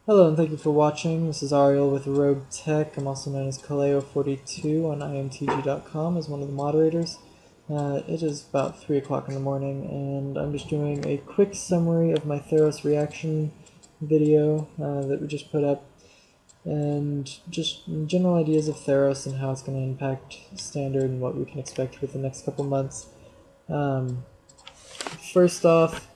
Hello and thank you for watching. This is Ariel with Rogue Tech. I'm also known as Kaleo42 on imtg.com as one of the moderators. It is about 3 o'clock in the morning and I'm just doing a quick summary of my Theros reaction video that we just put up, and just general ideas of Theros and how it's going to impact Standard and what we can expect with the next couple months. First off,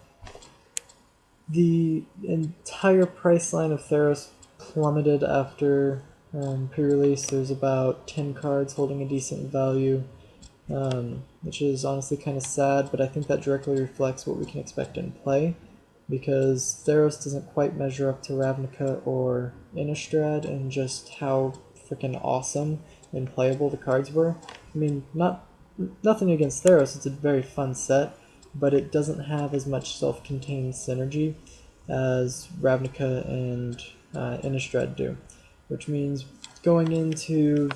the entire price line of Theros plummeted after pre-release. There's about 10 cards holding a decent value, which is honestly kind of sad, but I think that directly reflects what we can expect in play, because Theros doesn't quite measure up to Ravnica or Innistrad and just how freaking awesome and playable the cards were. I mean, nothing against Theros, it's a very fun set, but it doesn't have as much self-contained synergy as Ravnica and Innistrad do, which means going into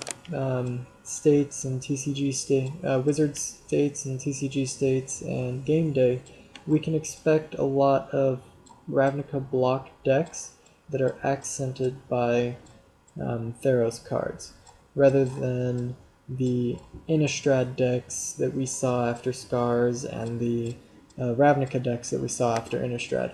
states and TCG Wizard states and TCG states and game day, we can expect a lot of Ravnica block decks that are accented by Theros cards, rather than the Innistrad decks that we saw after Scars and the Ravnica decks that we saw after Innistrad.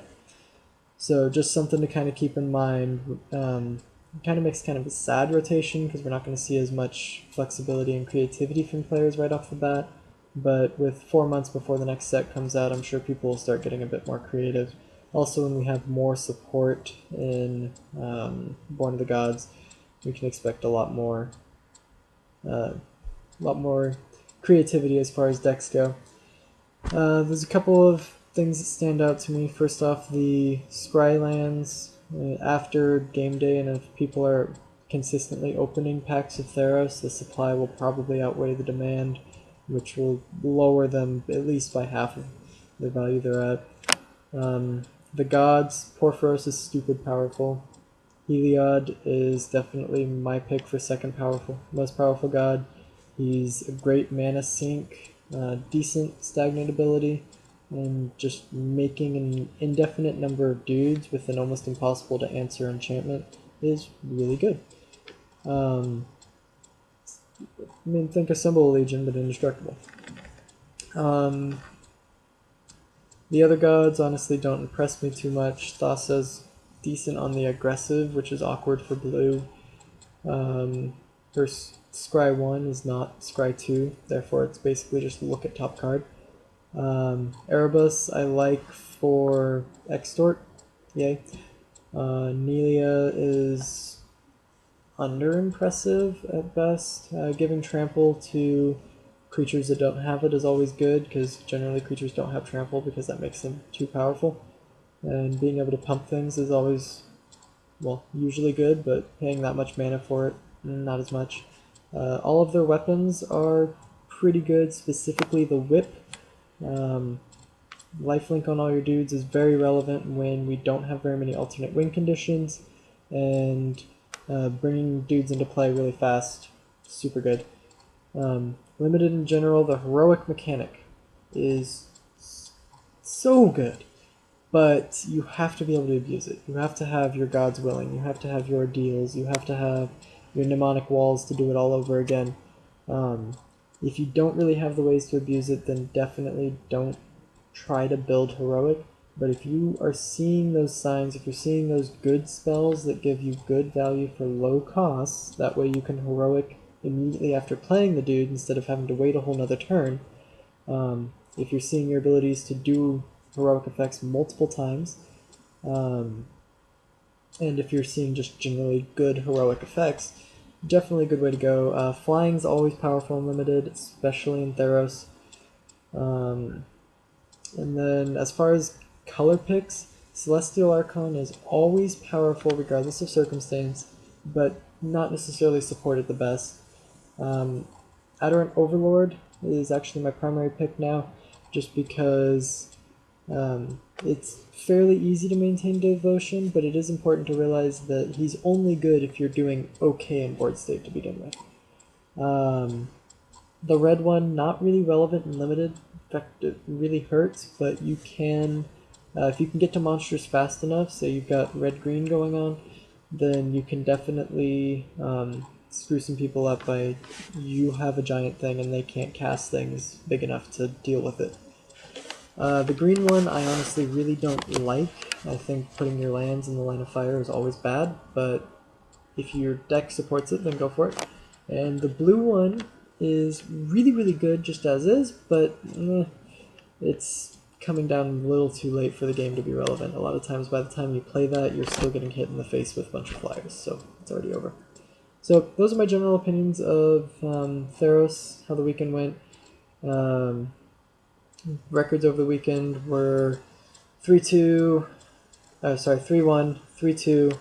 So just something to kind of keep in mind. Kind of makes kind of a sad rotation because we're not going to see as much flexibility and creativity from players right off the bat. But with 4 months before the next set comes out, I'm sure people will start getting a bit more creative. Also, when we have more support in Born of the Gods, we can expect a lot more creativity as far as decks go. There's a couple of things that stand out to me. First off, the Scrylands. After game day, and if people are consistently opening packs of Theros, the supply will probably outweigh the demand, which will lower them at least by half of the value they're at. The gods, Porphyros is stupid powerful. Heliod is definitely my pick for most powerful god. He's a great mana sink, decent stagnant ability, and just making an indefinite number of dudes with an almost impossible to answer enchantment is really good. Think a Symbol Legion, but indestructible. The other gods honestly don't impress me too much. Thassa's decent on the aggressive, which is awkward for blue. Her Scry 1 is not Scry 2, therefore it's basically just look at top card. Erebus I like for Extort, yay. Nelia is under-impressive at best. Giving Trample to creatures that don't have it is always good, because generally creatures don't have Trample because that makes them too powerful. And being able to pump things is always, well, usually good, but paying that much mana for it, not as much. All of their weapons are pretty good, specifically the whip. Lifelink on all your dudes is very relevant when we don't have very many alternate win conditions, and bringing dudes into play really fast, super good. Limited in general, the heroic mechanic is so good, but you have to be able to abuse it. You have to have your gods willing, you have to have your deals, you have to have your mnemonic walls to do it all over again. If you don't really have the ways to abuse it, then definitely don't try to build heroic. But if you are seeing those signs, if you're seeing those good spells that give you good value for low costs, that way you can heroic immediately after playing the dude instead of having to wait a whole nother turn. If you're seeing your abilities to do heroic effects multiple times, and if you're seeing just generally good heroic effects, definitely a good way to go. Flying's always powerful and limited, especially in Theros. And then as far as color picks, Celestial Archon is always powerful regardless of circumstance, but not necessarily supported the best. Adorant Overlord is actually my primary pick now, just because it's fairly easy to maintain devotion, but it is important to realize that he's only good if you're doing okay in board state to begin with. The red one, not really relevant and limited. In fact, it really hurts, but you can If you can get to monsters fast enough, say you've got red-green going on, then you can definitely screw some people up by you have a giant thing and they can't cast things big enough to deal with it. The green one I honestly really don't like. I think putting your lands in the line of fire is always bad, but if your deck supports it, then go for it. And the blue one is really, really good just as is, but it's coming down a little too late for the game to be relevant. A lot of times by the time you play that, you're still getting hit in the face with a bunch of flyers, so it's already over. So those are my general opinions of Theros, how the weekend went. Records over the weekend were 3-2, 3-1, 3-2,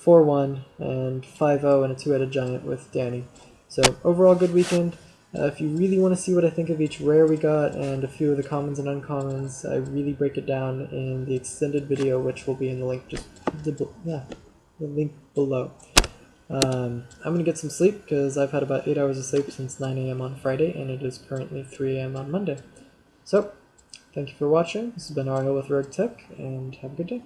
4-1, and 5-0, and a two-headed giant with Danny. So overall good weekend. If you really want to see what I think of each rare we got and a few of the commons and uncommons, I really break it down in the extended video, which will be in the link the link below. I'm going to get some sleep because I've had about 8 hours of sleep since 9 a.m. on Friday, and it is currently 3 a.m. on Monday. So, thank you for watching. This has been RL with Rogue Tech, and have a good day.